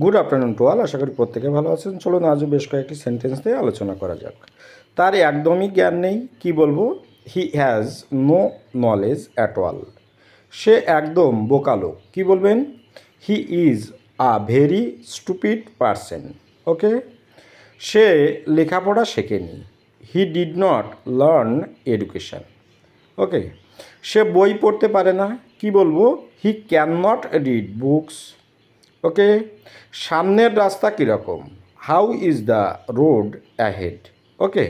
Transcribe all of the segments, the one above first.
Good afternoon to all. আশা করি প্রত্যেকে ভালো আছেন। চলুন আজও বেশ কয়েকটি সেন্টেন্স নিয়ে আলোচনা করা যাক। তার একদমই জ্ঞান নেই, কি বলবো? He has no knowledge at all. সে একদম বোকালো, কি বলবেন? He is a very stupid person. Okay. সে লেখাপড়া শেখেনি। He did not learn education. Okay. সে বই পড়তে পারে না, কি বলবো? He can not read books. Okay. সামনের রাস্তা কীরকম? How is the road ahead. Okay.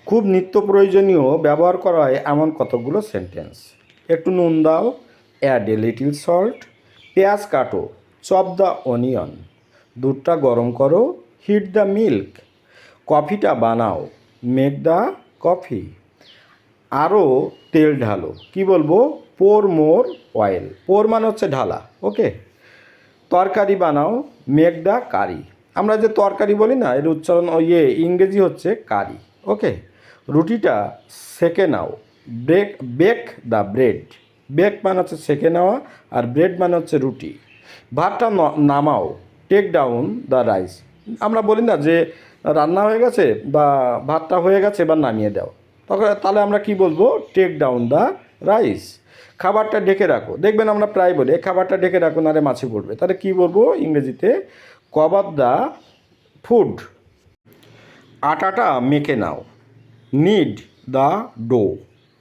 খুব নিত্য প্রয়োজনীয় ব্যবহার করা হয় এমন কতগুলো সেন্টেন্স। একটু নুন দাও, অ্যাড এ লিটিল সল্ট। পেঁয়াজ কাটো, চপ দ্য অনিয়ন। দুধটা গরম করো, হিট দ্য মিল্ক। কফিটা বানাও, মেক দ্য কফি। আরও তেল ঢালো, কি বলবো? পোর মোর অয়েল। পোর মানে হচ্ছে ঢালা। ওকে। তরকারি বানাও, মেক দ্য কারি। আমরা যে তরকারি বলি না, এর উচ্চারণ ইংরেজি হচ্ছে কারি। ওকে। রুটিটা সেকে নাও, বেক দ্য ব্রেড। বেক মানে হচ্ছে সেকে নেওয়া, আর ব্রেড মানে হচ্ছে রুটি। ভাতটা নামাও, টেক ডাউন দ্য রাইস। আমরা বলি না যে রান্না হয়ে গেছে বা ভাতটা হয়ে গেছে, এবার নামিয়ে দাও। তখন তাহলে আমরা কি বলবো? Take down the rice. খাবারটা ঢেকে রাখো, দেখবেন আমরা প্রায় বলি খাবারটা ঢেকে রাখো, নারে মাছি পড়বে। তাহলে কী বলবো ইংরেজিতে? Cover the food. আটাটা মেখে নাও, knead the dough.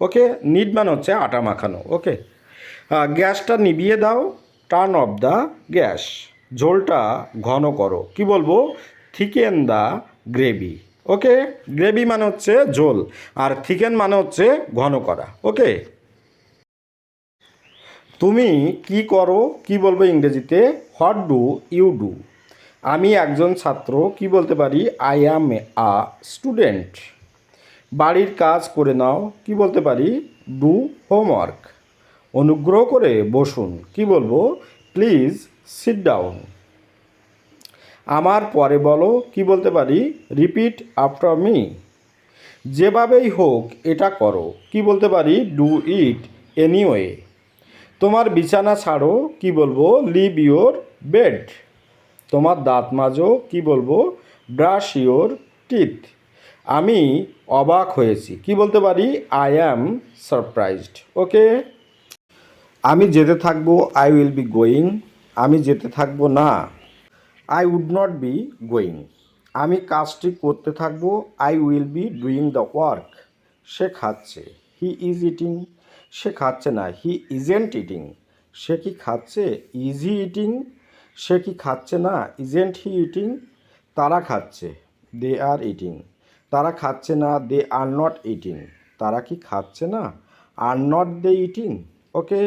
Okay. Knead মানে হচ্ছে আটা মাখানো। ওকে। গ্যাসটা নিভিয়ে দাও, টার্ন অফ দ্য গ্যাস। ঝোলটা ঘন করো, কি বলবো? Thicken the gravy. Okay. Gravy মানে হচ্ছে ঝোল, আর থিকেন মানে হচ্ছে ঘন করা। ওকে। তুমি কি করো, কি বলবো ইংরেজিতে? What do you do. আমি একজন ছাত্র, কি বলতে পারি? I am a student. বাড়ির কাজ করে নাও, কি বলতে পারি? Do homework. অনুগ্রহ করে বসুন, কি বলবো? Please sit down. আমার পরে বলো, কি বলতে পারি? Repeat after me. যেভাবেই হোক এটা করো, কি বলতে পারি? Do it anyway. তোমার বিছানা ছাড়ো, কি বলবো? Leave your bed. তোমার দাঁত মাজো, কি বলবো? Brush your teeth. আমি অবাক হয়েছি, কি বলতে পারি? I am surprised. ওকে। আমি যেতে থাকবো, আই উইল বি গোয়িং। আমি যেতে থাকবো না, I would not be going. আমি কাজটি করতে থাকবো, I will be doing the work. সে খাচ্ছে, হি ইজ ইটিং। সে খাচ্ছে না, হি ইজেন্ট ইটিং। সে কি খাচ্ছে? Is he eating. সে কি খাচ্ছে না? Isn't he eating. তারা খাচ্ছে, দে আর ইটিং। তারা খাচ্ছে না, দে আর নট ইটিং। তারা কি খাচ্ছে না? Are not they eating. Okay.